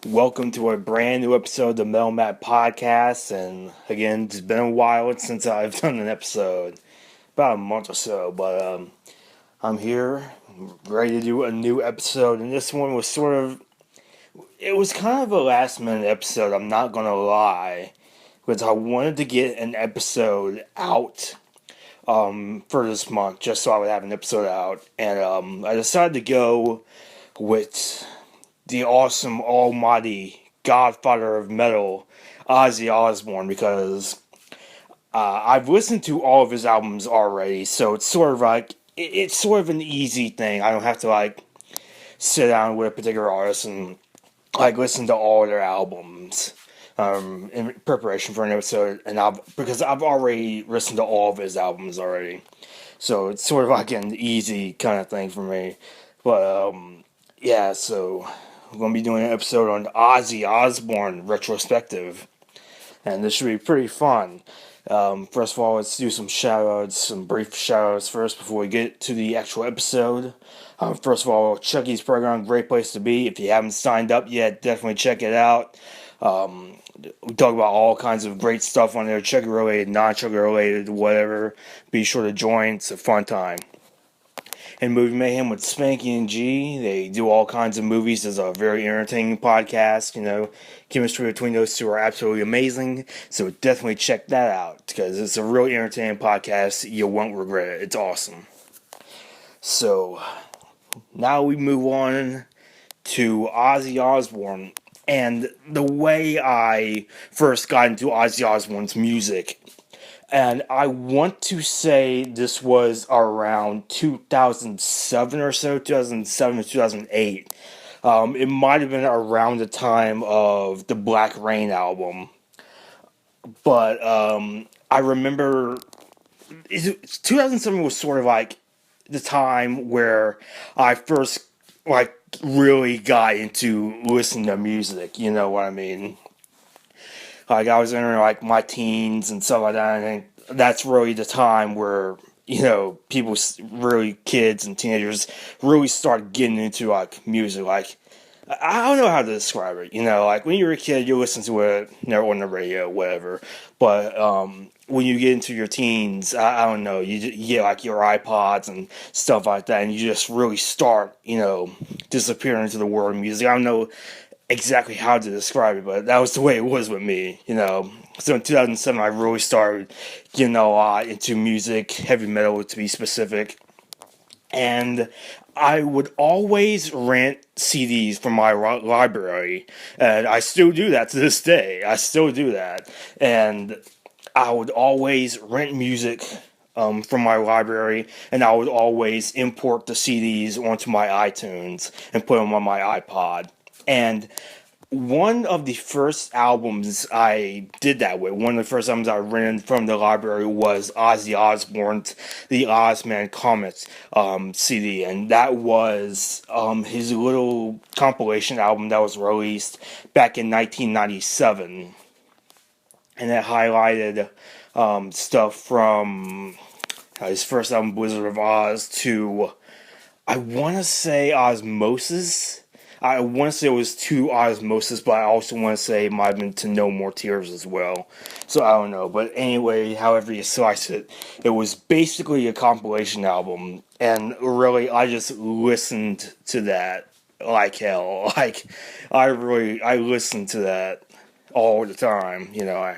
Welcome to a brand new episode of the Madman podcast. And again, it's been a while since I've done an episode, about a month or so. But I'm here, ready to do a new episode. And this one was it was kind of a last minute episode, I'm not going to lie. Because I wanted to get an episode out for this month, just so I would have an episode out. And I decided to go with the awesome, almighty godfather of metal, Ozzy Osbourne, because I've listened to all of his albums already, so it's it's sort of an easy thing. I don't have to sit down with a particular artist and listen to all their albums in preparation for an episode, and because I've already listened to all of his albums already, so it's sort of like an easy kind of thing for me. But yeah, so we're going to be doing an episode on Ozzy Osbourne Retrospective, and this should be pretty fun. First of all, let's do some shoutouts, some brief shoutouts first before we get to the actual episode. First of all, Chucky's program, great place to be. If you haven't signed up yet, definitely check it out. We talk about all kinds of great stuff on there, Chucky related, non-Chucky related, whatever. Be sure to join, it's a fun time. And Movie Mayhem with Spanky and G. They do all kinds of movies. It's a very entertaining podcast. Chemistry between those two are absolutely amazing. So definitely check that out because it's a really entertaining podcast. You won't regret it. It's awesome. So now we move on to Ozzy Osbourne. And the way I first got into Ozzy Osbourne's music, and I want to say this was around 2007 or so, 2007 to 2008. It might have been around the time of the Black Rain album. But I remember 2007 was sort of like the time where I first really got into listening to music, you know what I mean? I was entering my teens and stuff like that. And I think that's really the time where people, really kids and teenagers, really start getting into music. I don't know how to describe it. When you're a kid, you listen to it, on the radio, whatever. But when you get into your teens, I don't know, you get your iPods and stuff like that, and you just really start, disappearing into the world of music. I don't know exactly how to describe it, but that was the way it was with me, So in 2007, I really started getting a lot into music, heavy metal to be specific, and I would always rent CDs from my library, and I still do that to this day. I still do that, and I would always rent music from my library, and I would always import the CDs onto my iTunes and put them on my iPod. And one of the first albums I did that with, one of the first albums I rented from the library was Ozzy Osbourne's The OZZMAN COMETH CD, and that was his little compilation album that was released back in 1997, and it highlighted stuff from his first album, Blizzard of Oz, to, I want to say, Osmosis. I want to say it was to Osmosis, but I also want to say it might have been to No More Tears as well. So I don't know. But anyway, however you slice it, it was basically a compilation album. And really, I just listened to that like hell. I listened to that all the time. I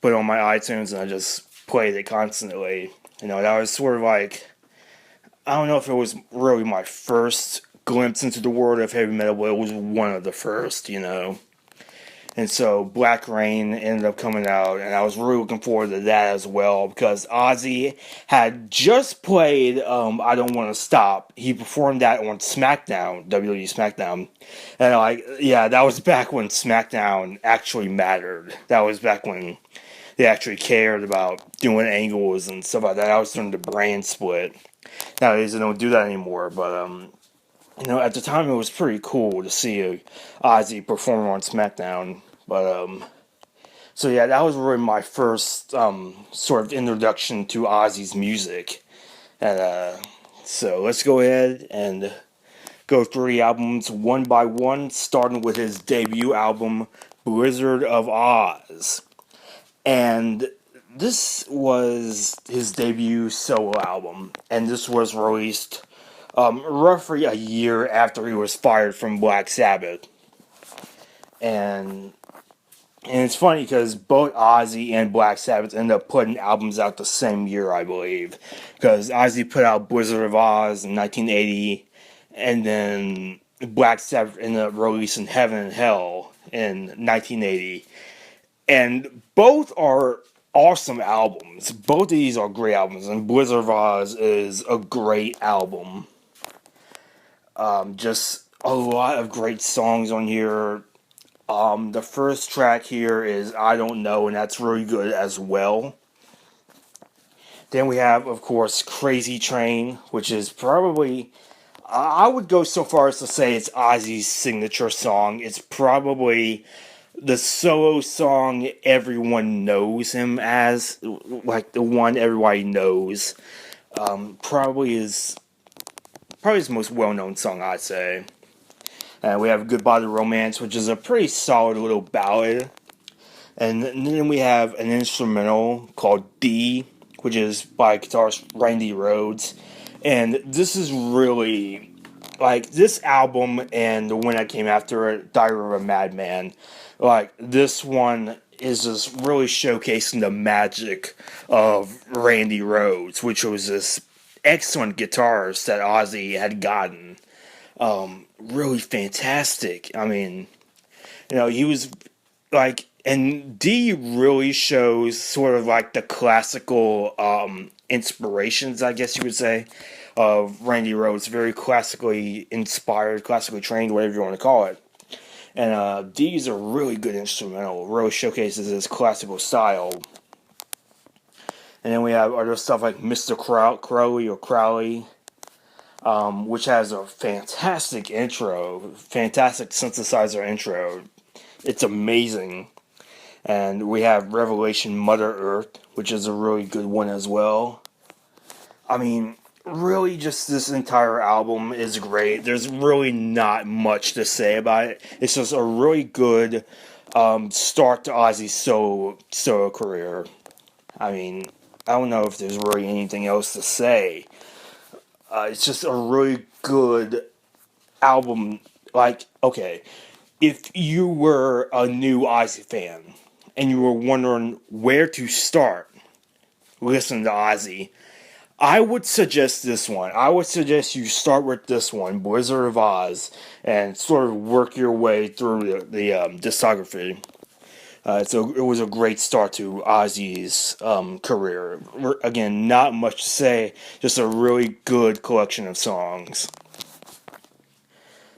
put it on my iTunes and I just played it constantly. That was sort of I don't know if it was really my first glimpse into the world of heavy metal, but it was one of the first, And so Black Rain ended up coming out, and I was really looking forward to that as well, because Ozzy had just played I Don't Want to Stop. He performed that on SmackDown, WWE SmackDown. And that was back when SmackDown actually mattered. That was back when they actually cared about doing angles and stuff like that. That was during the brand split. Nowadays they don't do that anymore, but at the time it was pretty cool to see Ozzy perform on SmackDown. But so yeah, that was really my first sort of introduction to Ozzy's music. And so let's go ahead and go through the albums one by one, starting with his debut album, Blizzard of Oz. And this was his debut solo album, and this was released roughly a year after he was fired from Black Sabbath. And it's funny because both Ozzy and Black Sabbath ended up putting albums out the same year, I believe. Because Ozzy put out Blizzard of Oz in 1980, and then Black Sabbath ended up releasing Heaven and Hell in 1980. And both are awesome albums. Both of these are great albums, and Blizzard of Oz is a great album. Just a lot of great songs on here. The first track here is I Don't Know, and that's really good as well. Then we have, of course, Crazy Train, which is probably, I would go so far as to say it's Ozzy's signature song. It's probably the solo song everyone knows him as, like the one everybody knows. Probably his most well-known song, I'd say. We have Goodbye to Romance, which is a pretty solid little ballad. And then we have an instrumental called D, which is by guitarist Randy Rhoads. And this is really, like, this album and the one that came after it, Diary of a Madman, like, this one is just really showcasing the magic of Randy Rhoads, which was this excellent guitarist that Ozzy had gotten. Really fantastic. I mean, he was like, and D really shows sort of like the classical inspirations, I guess you would say, of Randy Rhoads. Very classically inspired, classically trained, whatever you want to call it. And D is a really good instrumental. Really showcases his classical style. And then we have other stuff like Mr. Crowley or Crowley, which has a fantastic intro, fantastic synthesizer intro. It's amazing. And we have Revelation Mother Earth, which is a really good one as well. I mean, really just this entire album is great. There's really not much to say about it. It's just a really good start to Ozzy's solo career. I mean, I don't know if there's really anything else to say. It's just a really good album. Like, okay, if you were a new Ozzy fan and you were wondering where to start listening to Ozzy, I would suggest this one. I would suggest you start with this one, Blizzard of Oz, and sort of work your way through the discography. So it was a great start to Ozzy's career. Again, not much to say, just a really good collection of songs.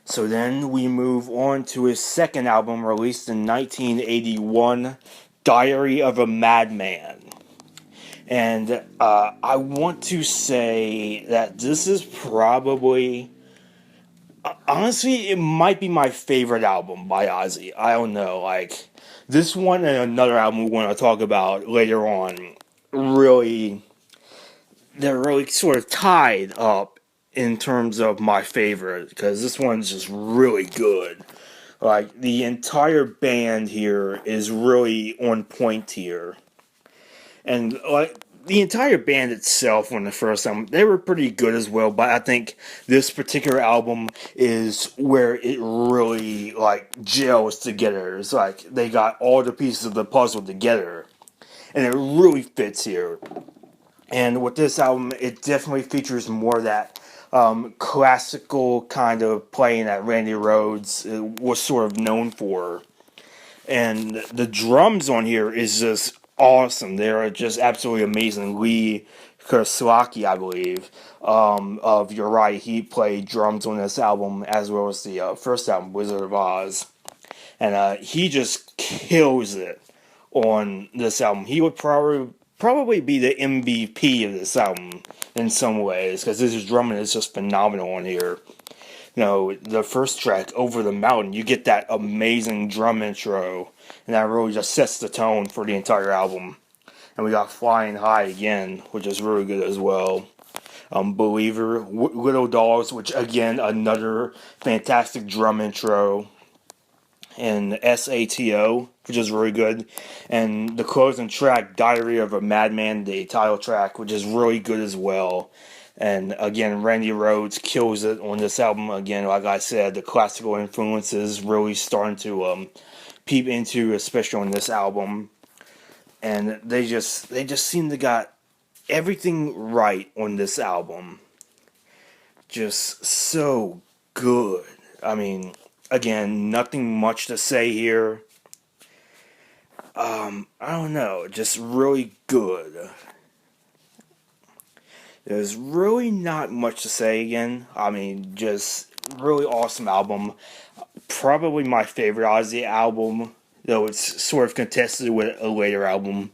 So then we move on to his second album, released in 1981, Diary of a Madman. And I want to say that this is probably, honestly, it might be my favorite album by Ozzy. I don't know, like, this one and another album we want to talk about later on, really, they're really sort of tied up in terms of my favorite, because this one's just really good. Like, the entire band here is really on point here. And, like, the entire band itself on the first album, they were pretty good as well, but I think this particular album is where it really, like, gels together. It's like they got all the pieces of the puzzle together, and it really fits here. And with this album, it definitely features more of that classical kind of playing that Randy Rhoads was sort of known for. And the drums on here is just awesome. They're just absolutely amazing. Lee Kerslake, I believe, of Uriah Heep played drums on this album, as well as the first album, Wizard of Oz. And he just kills it on this album. He would probably be the MVP of this album in some ways, because his drumming is just phenomenal on here. The first track, Over the Mountain, you get that amazing drum intro, and that really just sets the tone for the entire album. And we got Flying High again, which is really good as well. Believer, Little Dogs, which again, another fantastic drum intro, and SATO, which is really good, and the closing track, Diary of a Madman, the title track, which is really good as well. And again, Randy Rhoads kills it on this album. Again, like I said, the classical influences really starting to peep into, especially on this album. And they just seem to got everything right on this album. Just so good. I mean, again, nothing much to say here. I don't know, just really good. There's really not much to say again. I mean, just really awesome album. Probably my favorite Ozzy album, though it's sort of contested with a later album,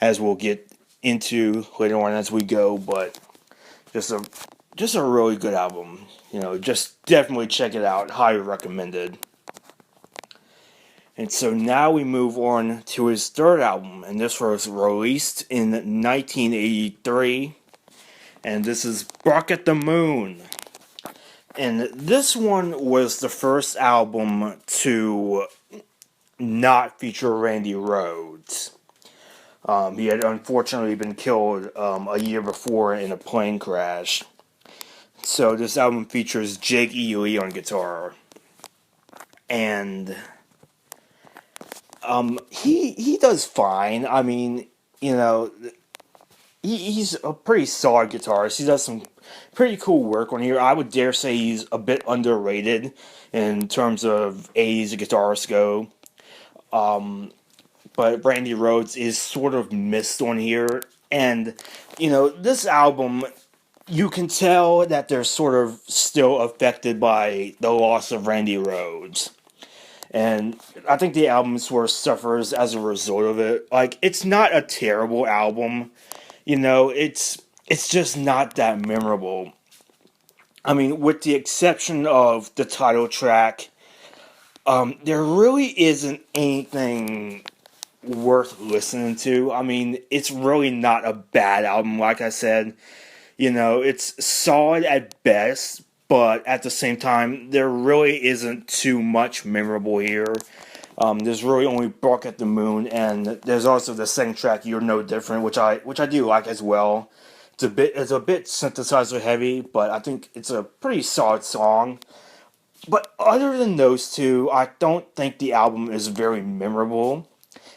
as we'll get into later on as we go. But just a really good album. You know, just definitely check it out. Highly recommended. And so now we move on to his third album, and this was released in 1983, and this is Bark at the Moon. And this one was the first album to not feature Randy Rhoads. He had unfortunately been killed a year before in a plane crash. So this album features Jake Ely on guitar. And he does fine. I mean, you know, he's a pretty solid guitarist. He does some pretty cool work on here. I would dare say he's a bit underrated in terms of 80s guitarists go. But Randy Rhoads is sort of missed on here. And, you know, this album, you can tell that they're sort of still affected by the loss of Randy Rhoads. And I think the album sort of suffers as a result of it. Like, it's not a terrible album. You know, it's just not that memorable. I mean, with the exception of the title track, there really isn't anything worth listening to. I mean, it's really not a bad album, like I said. You know, it's solid at best, but at the same time, there really isn't too much memorable here. There's really only Bark at the Moon, and there's also the second track, You're No Different, which I do like as well. It's a bit synthesizer heavy, but I think it's a pretty solid song. But other than those two, I don't think the album is very memorable.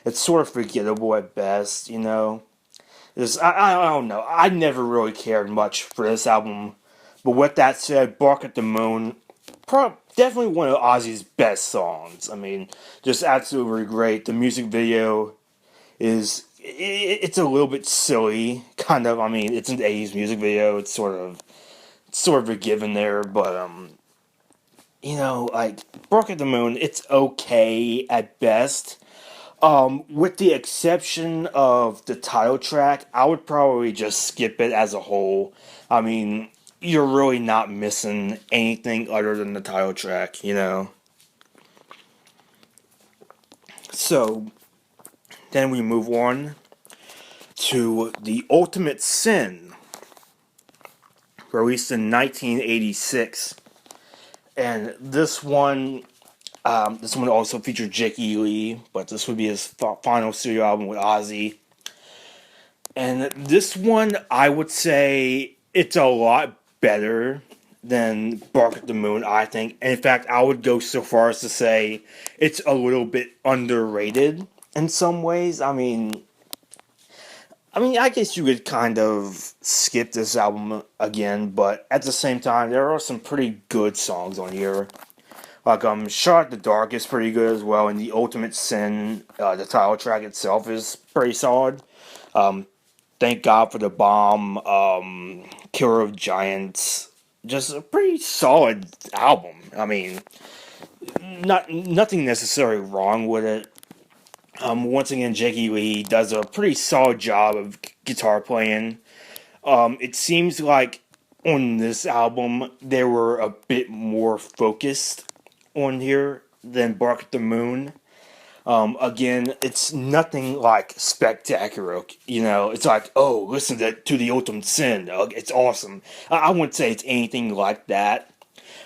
It's sort of forgettable at best, you know. I don't know. I never really cared much for this album. But with that said, Bark at the Moon, definitely one of Ozzy's best songs. I mean, just absolutely great. The music video it's a little bit silly, kind of. I mean, it's an 80s music video. It's sort of a given there, but you know, like Bark at the Moon, it's okay at best. With the exception of the title track, I would probably just skip it as a whole. I mean, you're really not missing anything other than the title track, you know? So, then we move on to The Ultimate Sin, released in 1986. And this one also featured Jake Ely, but this would be his final studio album with Ozzy. And this one, I would say, it's a lot better than Bark at the Moon, I think. And in fact, I would go so far as to say it's a little bit underrated in some ways. I guess you could kind of skip this album again, but at the same time, there are some pretty good songs on here. Like, Shot at the Dark is pretty good as well, and The Ultimate Sin, the title track itself is pretty solid. Thank God for the Bomb, Killer of Giants, just a pretty solid album. I mean, nothing necessarily wrong with it. Once again, Jake Lee does a pretty solid job of guitar playing. It seems like on this album they were a bit more focused on here than Bark at the Moon. Again, it's nothing like spectacular. It's like, oh, listen to the Ultimate Sin. It's awesome. I wouldn't say it's anything like that.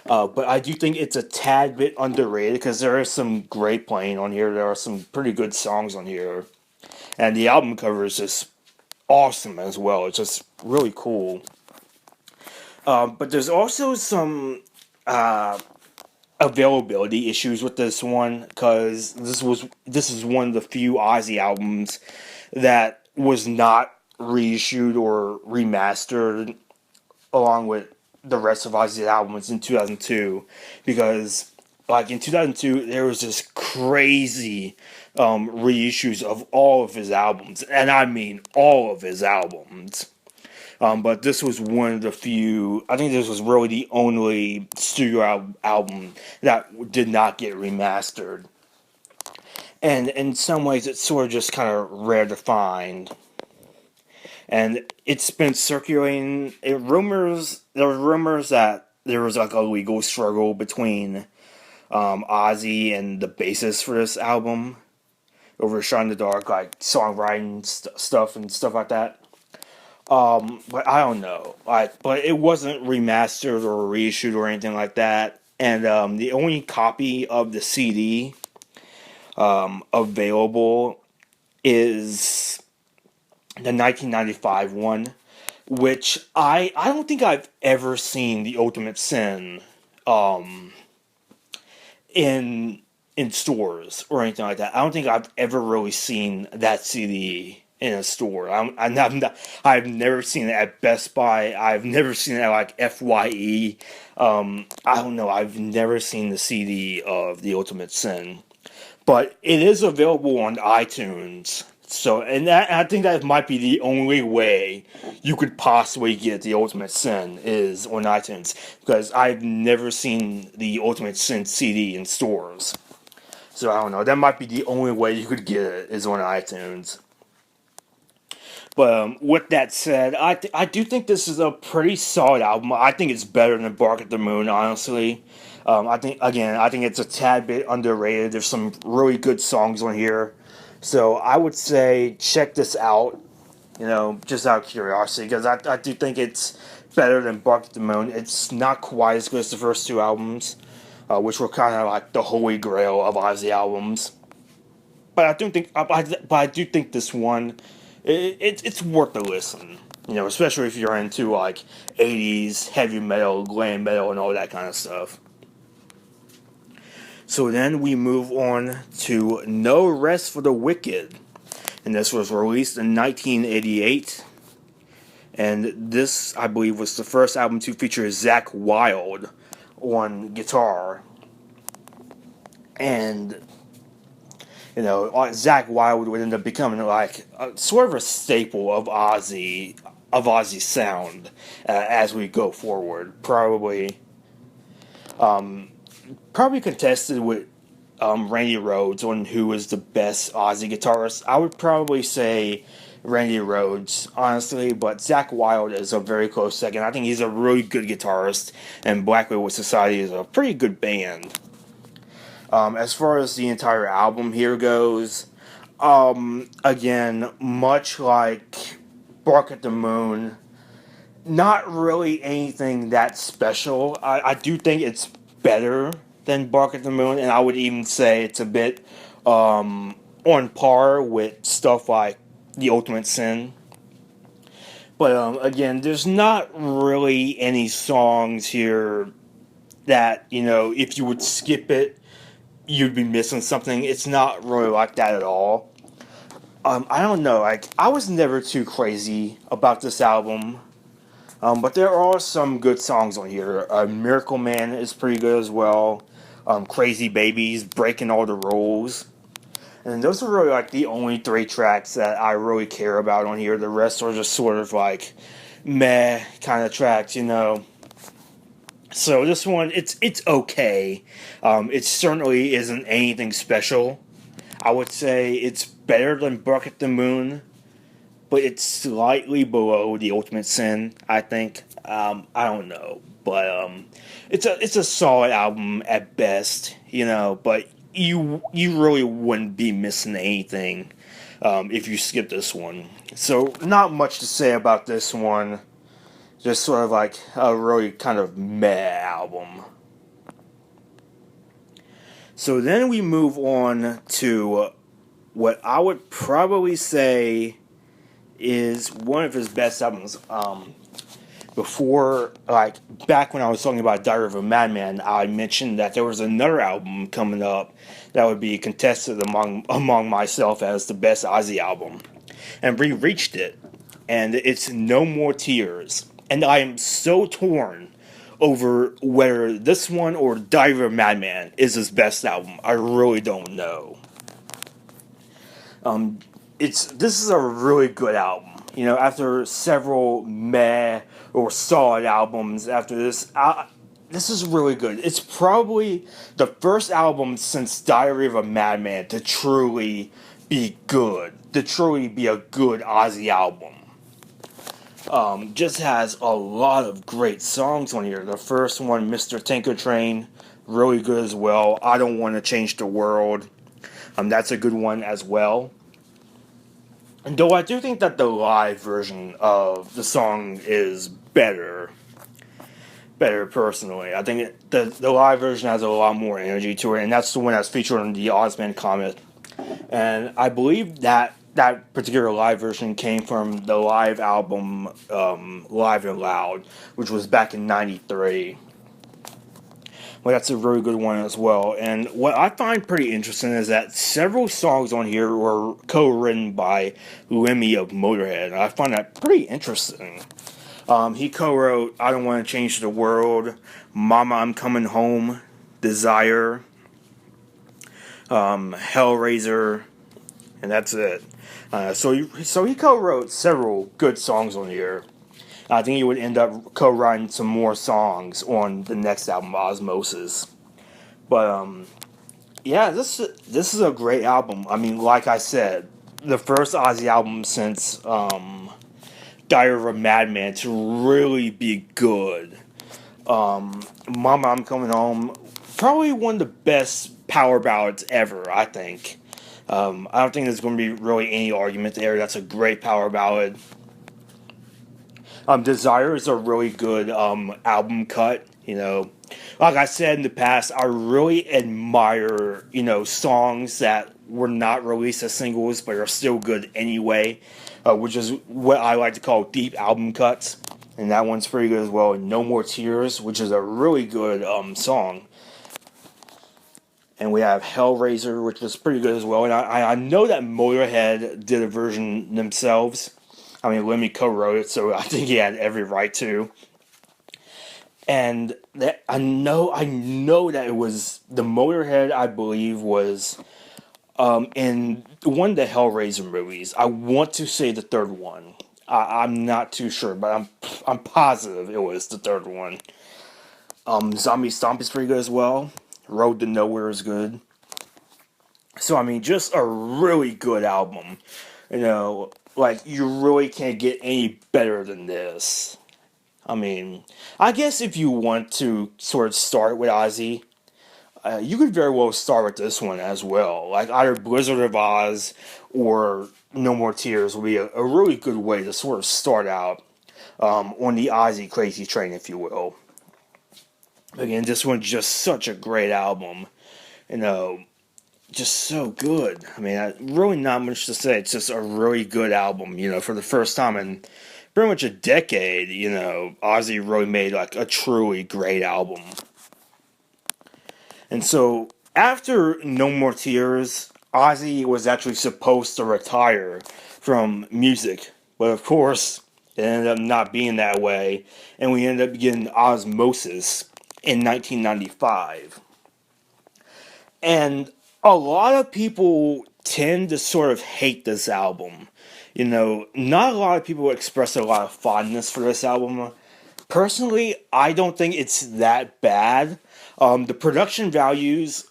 But I do think it's a tad bit underrated because there is some great playing on here. There are some pretty good songs on here. And the album cover is just awesome as well. It's just really cool. But there's also some availability issues with this one because this is one of the few Ozzy albums that was not reissued or remastered along with the rest of Ozzy's albums in 2002 because like in 2002 there was this crazy reissues of all of his albums, and I mean all of his albums. But this was one of the few. I think this was really the only studio album that did not get remastered. And in some ways, it's sort of just kind of rare to find. And it's been circulating. There were rumors that there was like a legal struggle between Ozzy and the bassist for this album over Shot in the Dark, like songwriting stuff and stuff like that. But I don't know. But it wasn't remastered or reissued or anything like that. And the only copy of the CD available is the 1995 one, which I don't think I've ever seen the Ultimate Sin in stores or anything like that. I don't think I've ever really seen that CD in a store. I've never seen it at Best Buy. I've never seen it at like FYE. I don't know. I've never seen the CD of The Ultimate Sin, but it is available on iTunes. So, I think that might be the only way you could possibly get The Ultimate Sin is on iTunes, because I've never seen The Ultimate Sin CD in stores. So I don't know. That might be the only way you could get it is on iTunes. But with that said, I do think this is a pretty solid album. I think it's better than Bark at the Moon, honestly. I think it's a tad bit underrated. There's some really good songs on here. So I would say check this out, just out of curiosity, because I do think it's better than Bark at the Moon. It's not quite as good as the first two albums, which were kind of like the holy grail of Ozzy albums. But I do think this one, it's worth a listen. Especially if you're into like 80s heavy metal, glam metal, and all that kind of stuff. So then we move on to No Rest for the Wicked. And this was released in 1988. And this, I believe, was the first album to feature Zakk Wylde on guitar. And, Zakk Wylde would end up becoming like sort of a staple of Ozzy's sound as we go forward. Probably contested with Randy Rhoads on who was the best Ozzy guitarist. I would probably say Randy Rhoads, honestly, but Zakk Wylde is a very close second. I think he's a really good guitarist, and Black Label Society is a pretty good band. As far as the entire album here goes, again, much like Bark at the Moon, not really anything that special. I do think it's better than Bark at the Moon, and I would even say it's a bit on par with stuff like The Ultimate Sin. But again, there's not really any songs here that, if you would skip it, you'd be missing something. It's not really like that at all. I don't know, I was never too crazy about this album. But there are some good songs on here. Miracle Man is pretty good as well. Crazy Babies, Breaking All the Rules. And those are really like the only three tracks that I really care about on here. The rest are just sort of like meh kind of tracks, So this one, it's okay. It certainly isn't anything special. I would say it's better than Bark at the Moon, but it's slightly below The Ultimate Sin, I think. I don't know, but it's a solid album at best, but you really wouldn't be missing anything if you skip this one. So not much to say about this one. Just sort of like a really kind of meh album. So then we move on to what I would probably say is one of his best albums. Before, like, back when I was talking about Diary of a Madman, I mentioned that there was another album coming up that would be contested among myself as the best Ozzy album. And we reached it. And it's No More Tears. And I am so torn over whether this one or Diary of a Madman is his best album. I really don't know. This is a really good album. You know, after several meh or solid albums after this, this is really good. It's probably the first album since Diary of a Madman to truly be good, to truly be a good Ozzy album. Just has a lot of great songs on here. The first one, Mr. Tinker Train, really good as well. I Don't Want to Change the World. That's a good one as well. And though I do think that the live version of the song is better personally. I think the live version has a lot more energy to it, and that's the one that's featured on the OZZMAN COMETH. And I believe that particular live version came from the live album Live and Loud, which was back in '93. Well, that's a really good one as well. And what I find pretty interesting is that several songs on here were co-written by Lemmy of Motorhead. And I find that pretty interesting. He co-wrote I Don't Want to Change the World, Mama, I'm Coming Home, Desire, Hellraiser, and that's it. So he co-wrote several good songs on here. I think he would end up co-writing some more songs on the next album, Osmosis. But yeah, this is a great album. I mean, like I said, the first Ozzy album since Diary of a Madman to really be good. Mama, I'm Coming Home, probably one of the best power ballads ever, I think. I don't think there's going to be really any argument there. That's a great power ballad. Desire is a really good album cut. You know, like I said in the past, I really admire songs that were not released as singles but are still good anyway, which is what I like to call deep album cuts. And that one's pretty good as well. No More Tears, which is a really good song. And we have Hellraiser, which was pretty good as well. And I know that Motorhead did a version themselves. I mean, Lemmy co-wrote it, so I think he had every right to. And that I know that it was the Motorhead, I believe, was in one of the Hellraiser movies. I want to say the third one. I'm not too sure, but I'm positive it was the third one. Zombie Stomp is pretty good as well. Road to Nowhere is good. So I mean, just a really good album. Like, you really can't get any better than this. I mean, I guess if you want to sort of start with Ozzy, you could very well start with this one as well. Like, either Blizzard of Oz or No More Tears would be a really good way to sort of start out on the Ozzy crazy train, if you will. Again, this one's just such a great album. Just so good. I mean, really not much to say. It's just a really good album, for the first time in pretty much a decade, Ozzy really made like a truly great album. And so after No More Tears, Ozzy was actually supposed to retire from music, but of course it ended up not being that way, and we ended up getting Osmosis in 1995. And a lot of people tend to sort of hate this album. Not a lot of people express a lot of fondness for this album. Personally, I don't think it's that bad. The production values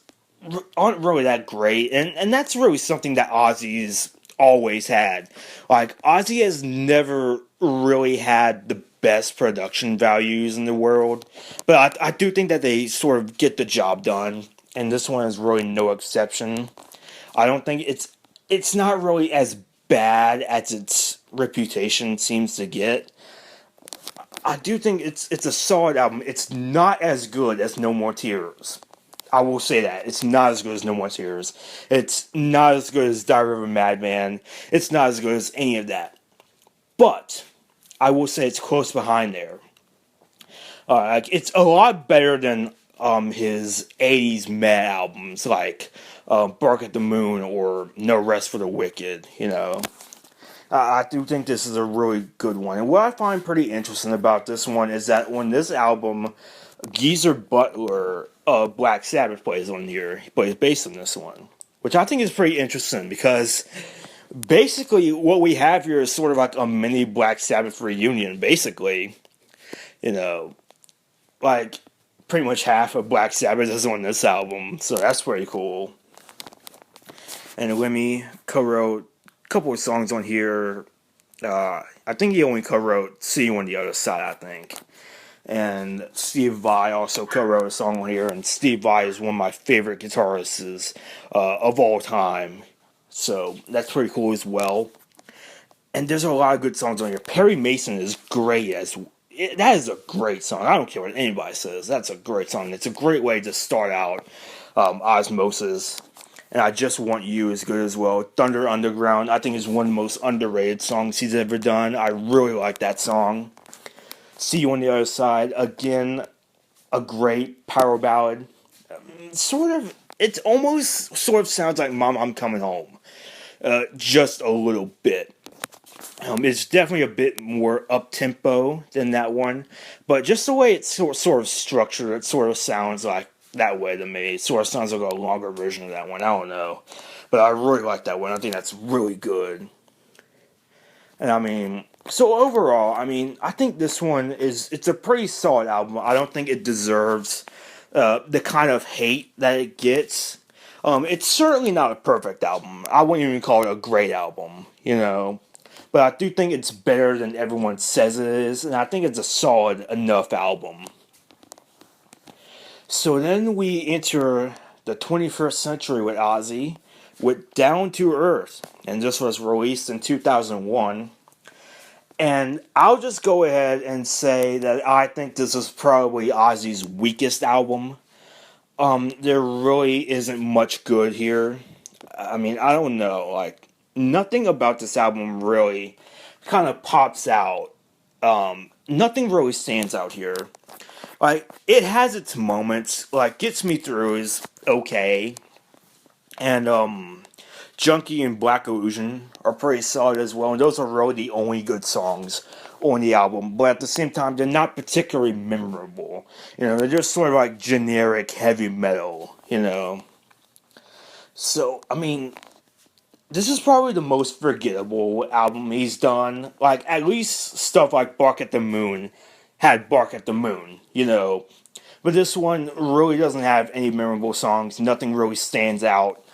aren't really that great, and that's really something that Ozzy's always had. Like, Ozzy has never really had the best production values in the world, but I do think that they sort of get the job done. and this one is really no exception. I don't think it's not really as bad as its reputation seems to get. I do think it's a solid album. It's not as good as No More Tears. I will say that. It's not as good as No More Tears. It's not as good as Diary of a Madman. It's not as good as any of that. But I will say it's close behind there. It's a lot better than his 80s Mad albums like Bark at the Moon or No Rest for the Wicked, you know. I do think this is a really good one. And what I find pretty interesting about this one is that on this album, Geezer Butler of Black Sabbath plays on here. He plays bass on this one. Which I think is pretty interesting because basically what we have here is sort of like a mini Black Sabbath reunion, basically. You know, like pretty much half of Black Sabbath is on this album, so that's pretty cool. And Lemmy co-wrote a couple of songs on here. I think he only co-wrote "See You on the Other Side," I think. And Steve Vai also co-wrote a song on here, and Steve Vai is one of my favorite guitarists of all time. So that's pretty cool as well. And there's a lot of good songs on here. Perry Mason is great that is a great song. I don't care what anybody says. That's a great song. It's a great way to start out Osmosis. And I Just Want You is good as well. Thunder Underground, I think, is one of the most underrated songs he's ever done. I really like that song. See You on the Other Side, again, a great power ballad. It almost sort of sounds like Mom, I'm Coming Home. Just a little bit. It's definitely a bit more up-tempo than that one. But just the way it's sort of structured, it sort of sounds like that way to me. It sort of sounds like a longer version of that one. I don't know. But I really like that one. I think that's really good. And I mean, so overall, I mean, I think this one it's a pretty solid album. I don't think it deserves the kind of hate that it gets. It's certainly not a perfect album. I wouldn't even call it a great album, you know. But I do think it's better than everyone says it is, and I think it's a solid enough album. So then we enter the 21st century with Ozzy, with Down to Earth, and this was released in 2001. And I'll just go ahead and say that I think this is probably Ozzy's weakest album. There really isn't much good here. I mean, I don't know, like, nothing about this album really kind of pops out. Nothing really stands out here. Like, it has its moments. Like, Gets Me Through is okay. And, Junkie and Black Illusion are pretty solid as well. And those are really the only good songs on the album. But at the same time, they're not particularly memorable. You know, they're just sort of like generic heavy metal, you know. So, I mean, this is probably the most forgettable album he's done. Like, at least stuff like Bark at the Moon had Bark at the Moon, you know. But this one really doesn't have any memorable songs. Nothing really stands out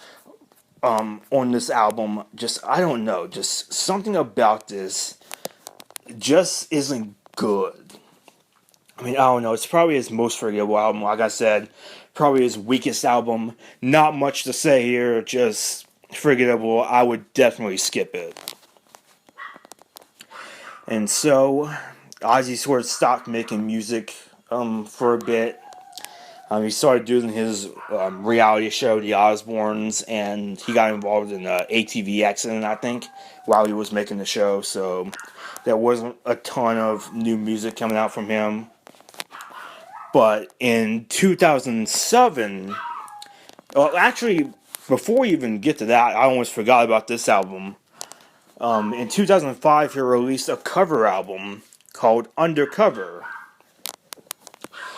on this album. Just, I don't know, just something about this just isn't good. I mean, I don't know. It's probably his most forgettable album. Like I said, probably his weakest album. Not much to say here. Just forgettable. I would definitely skip it. And so, Ozzy sort of stopped making music for a bit. He started doing his reality show, The Osbournes, and he got involved in an ATV accident, I think, while he was making the show. So there wasn't a ton of new music coming out from him. But in 2007, well, actually, before we even get to that, I almost forgot about this album. In 2005, he released a cover album called Undercover.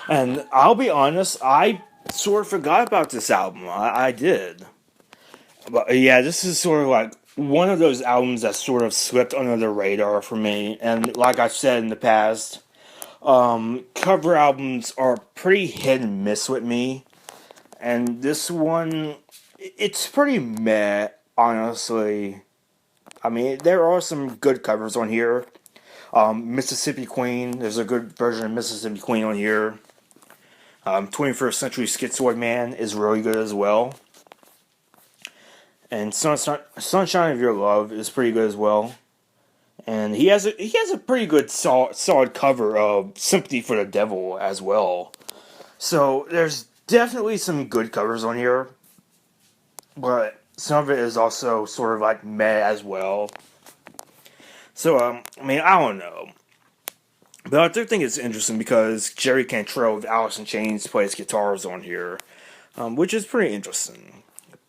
And I'll be honest, I sort of forgot about this album. I did. But yeah, this is sort of like one of those albums that sort of slipped under the radar for me. And like I've said in the past, cover albums are pretty hit and miss with me. And this one, it's pretty meh, honestly. I mean, there are some good covers on here. Mississippi Queen, there's a good version of Mississippi Queen on here. 21st Century Schizoid Man is really good as well. And Sunshine of Your Love is pretty good as well. And he has a pretty good solid cover of Sympathy for the Devil as well. So there's definitely some good covers on here, but some of it is also sort of like meh as well. So I mean, I don't know. But I do think it's interesting because Jerry Cantrell of Alice in Chains plays guitars on here, which is pretty interesting.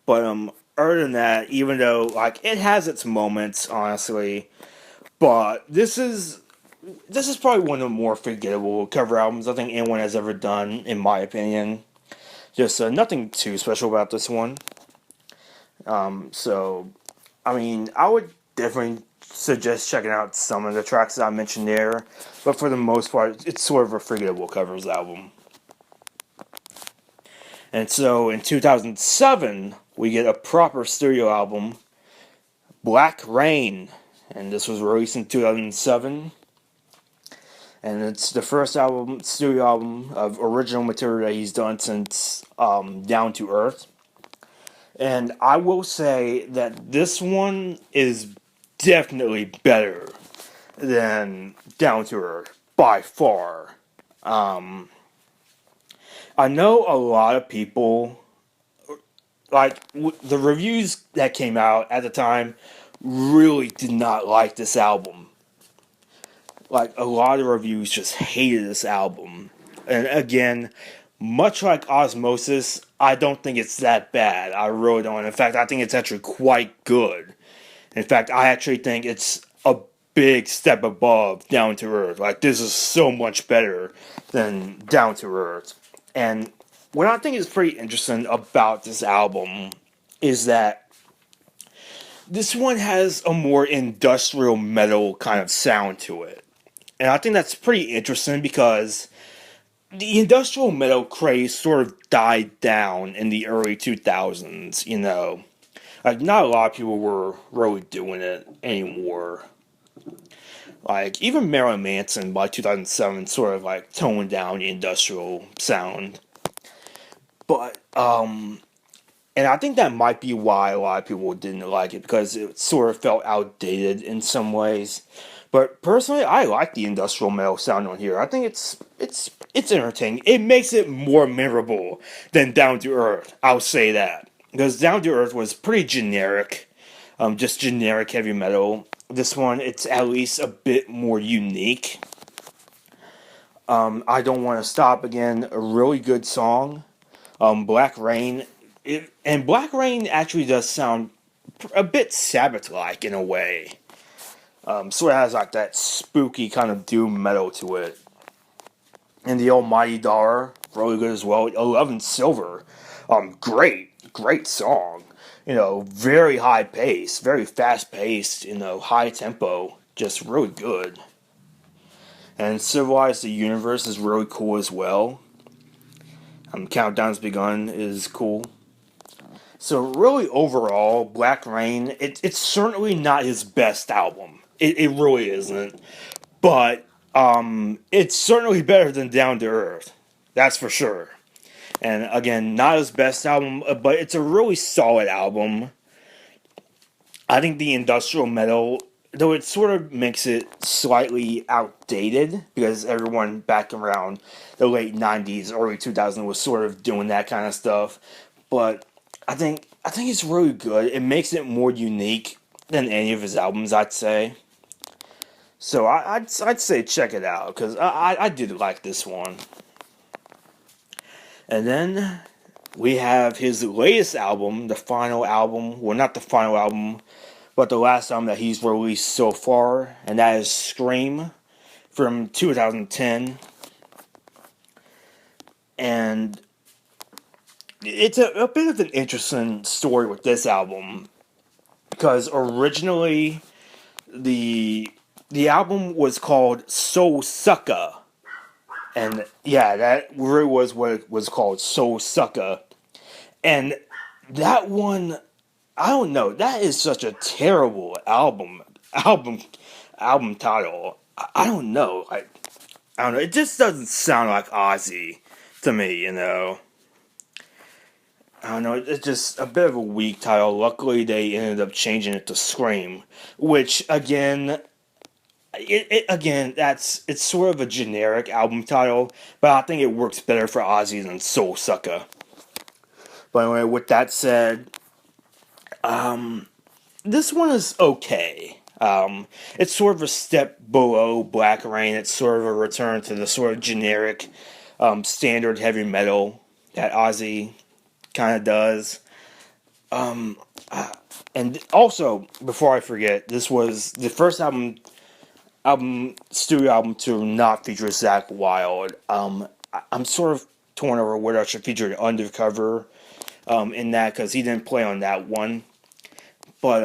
But other than that, even though like it has its moments, honestly, but this is probably one of the more forgettable cover albums I think anyone has ever done, in my opinion. Just nothing too special about this one. So, I mean, I would definitely suggest checking out some of the tracks that I mentioned there, but for the most part, it's sort of a forgettable covers album. And so, in 2007, we get a proper studio album, Black Rain, and this was released in 2007. And it's the first studio album of original material that he's done since Down to Earth. And I will say that this one is definitely better than Down to Earth, by far. I know a lot of people, like, the reviews that came out at the time really did not like this album. Like, a lot of reviews just hated this album. And again, much like Osmosis, I don't think it's that bad. I really don't. In fact, I think it's actually quite good. In fact, I actually think it's a big step above Down to Earth. Like, this is so much better than Down to Earth. And what I think is pretty interesting about this album is that this one has a more industrial metal kind of sound to it. And I think that's pretty interesting because the industrial metal craze sort of died down in the early 2000s, you know. Like, not a lot of people were really doing it anymore. Like, even Marilyn Manson by 2007 sort of, like, toned down the industrial sound. But, and I think that might be why a lot of people didn't like it, because it sort of felt outdated in some ways. But personally, I like the industrial metal sound on here. I think it's entertaining. It makes it more memorable than Down to Earth. I'll say that, because Down to Earth was pretty generic, just generic heavy metal. This one, it's at least a bit more unique. I Don't Want to Stop, again, a really good song. Black Rain, and Black Rain actually does sound a bit Sabbath-like in a way. So it has like that spooky kind of doom metal to it. And the Almighty Dollar, really good as well. 11 Silver, great song. You know, very high pace, very fast paced. You know, high tempo, just really good. And Civilize the Universe is really cool as well. Countdown's Begun is cool. So really, overall, Black Rain, it's certainly not his best album. It really isn't. But it's certainly better than Down to Earth. That's for sure. And again, not his best album, but it's a really solid album. I think the industrial metal, though it sort of makes it slightly outdated, because everyone back around the late 90s, early 2000s was sort of doing that kind of stuff. But I think it's really good. It makes it more unique than any of his albums, I'd say. So I'd say check it out, because I did like this one. And then we have his latest album, the final album. Well, not the final album, but the last album that he's released so far, and that is Scream from 2010. And it's a bit of an interesting story with this album, because originally the album was called Soul Sucka. And yeah, that really was what it was called, Soul Sucka. And that one, I don't know, that is such a terrible album title. I don't know. I don't know. It just doesn't sound like Ozzy, to me, you know. I don't know, it's just a bit of a weak title. Luckily, they ended up changing it to Scream, which, again, it's sort of a generic album title, but I think it works better for Ozzy than Soul Sucker. But anyway, with that said, this one is okay. It's sort of a step below Black Rain. It's sort of a return to the sort of generic, standard heavy metal that Ozzy kind of does. And also, before I forget, this was the first studio album to not feature Zakk Wylde. I'm sort of torn over whether I should feature Undercover in that, because he didn't play on that one. But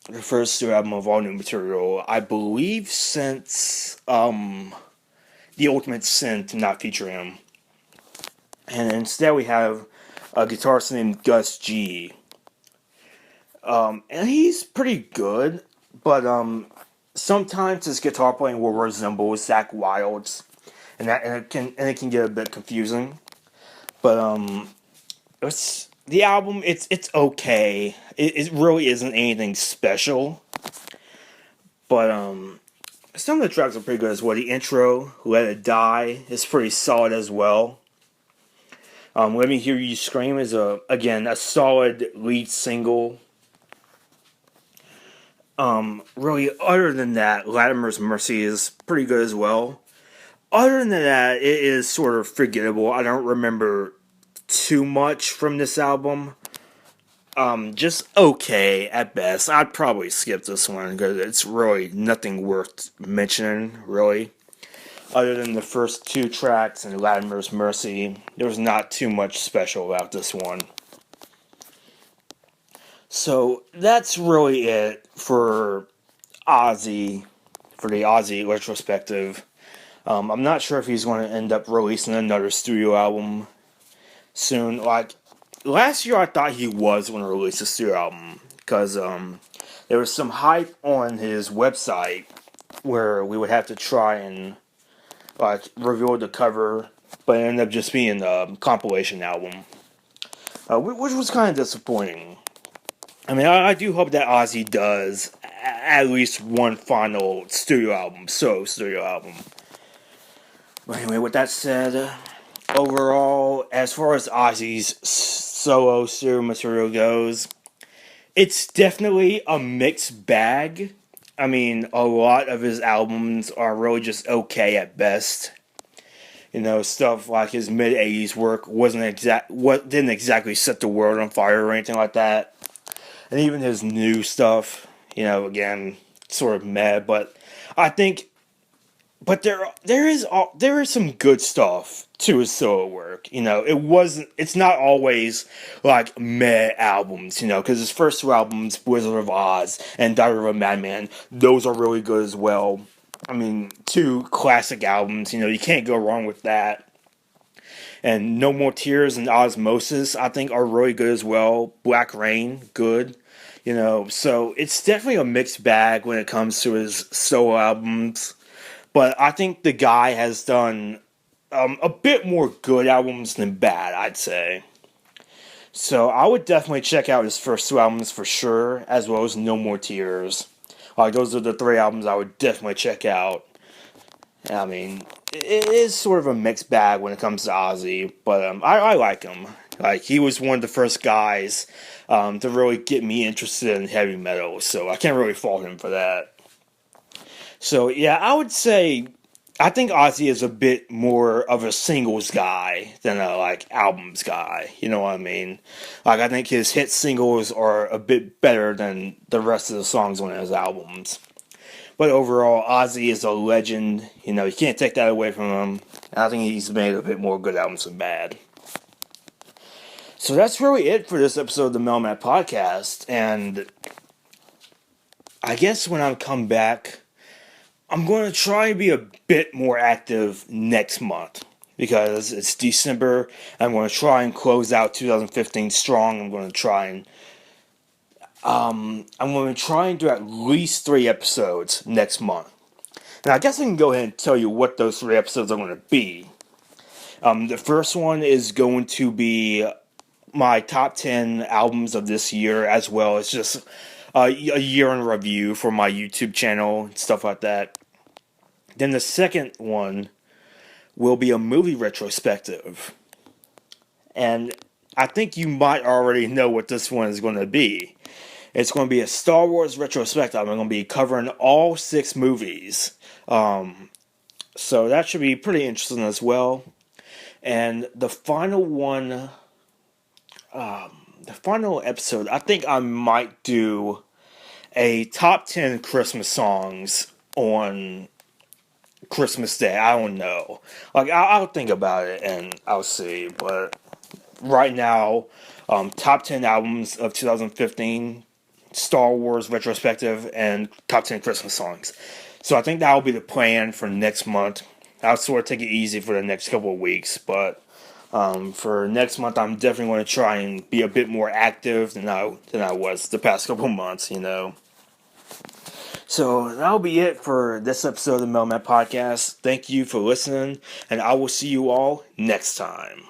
the first studio album of all new material, I believe, since The Ultimate Sin to not feature him. And instead we have a guitarist named Gus G. And he's pretty good, but sometimes his guitar playing will resemble Zakk Wylde's, and it can get a bit confusing. But it's the album. It's okay. It really isn't anything special. But some of the tracks are pretty good as well. The intro, "Let It Die," is pretty solid as well. "Let Me Hear You Scream" is a solid lead single. Really, other than that, Latimer's Mercy is pretty good as well. Other than that, it is sort of forgettable. I don't remember too much from this album. Just okay at best. I'd probably skip this one because it's really nothing worth mentioning, really. Other than the first two tracks and Latimer's Mercy, there's not too much special about this one. So that's really it for Ozzy, for the Ozzy retrospective. I'm not sure if he's going to end up releasing another studio album soon. Like, last year I thought he was going to release a studio album, because there was some hype on his website where we would have to try and like reveal the cover, but it ended up just being a compilation album, which was kind of disappointing. I mean, I do hope that Ozzy does at least one final studio album. But anyway, with that said, overall, as far as Ozzy's solo studio material goes, it's definitely a mixed bag. I mean, a lot of his albums are really just okay at best. You know, stuff like his mid-'80s work didn't exactly set the world on fire or anything like that. And even his new stuff, you know, again, sort of meh, but I think, but there is some good stuff to his solo work. You know, it's not always like meh albums, you know, because his first two albums, Wizard of Oz and Diary of a Madman, those are really good as well. I mean, two classic albums, you know, you can't go wrong with that. And No More Tears and Osmosis, I think, are really good as well. Black Rain, good. You know, so it's definitely a mixed bag when it comes to his solo albums. But I think the guy has done a bit more good albums than bad, I'd say. So I would definitely check out his first two albums for sure, as well as No More Tears. Like, those are the three albums I would definitely check out. I mean, it is sort of a mixed bag when it comes to Ozzy, but I like him. Like, he was one of the first guys to really get me interested in heavy metal, so I can't really fault him for that. So, yeah, I would say, I think Ozzy is a bit more of a singles guy than a, like, albums guy, you know what I mean? Like, I think his hit singles are a bit better than the rest of the songs on his albums. But overall, Ozzy is a legend. You know, you can't take that away from him. And I think he's made a bit more good albums than bad. So that's really it for this episode of the Madman Podcast. And I guess when I come back, I'm going to try and be a bit more active next month. Because it's December. I'm going to try and close out 2015 strong. I'm going to try and do at least 3 episodes next month. Now, I guess I can go ahead and tell you what those 3 episodes are going to be. The first one is going to be my top 10 albums of this year, as well as just a year in review for my YouTube channel and stuff like that. Then the second one will be a movie retrospective. And I think you might already know what this one is going to be. It's going to be a Star Wars retrospective. I'm going to be covering all 6 movies. So that should be pretty interesting as well. And the final one, the final episode, I think I might do a top 10 Christmas songs on Christmas Day. I don't know. Like, I'll think about it and I'll see. But right now, top 10 albums of 2015, Star Wars retrospective, and top 10 Christmas songs. So I think that will be the plan for next month. I'll sort of take it easy for the next couple of weeks, but for next month, I'm definitely going to try and be a bit more active than I was the past couple of months, you know. So that'll be it for this episode of the Madman Podcast. Thank you for listening, and I will see you all next time.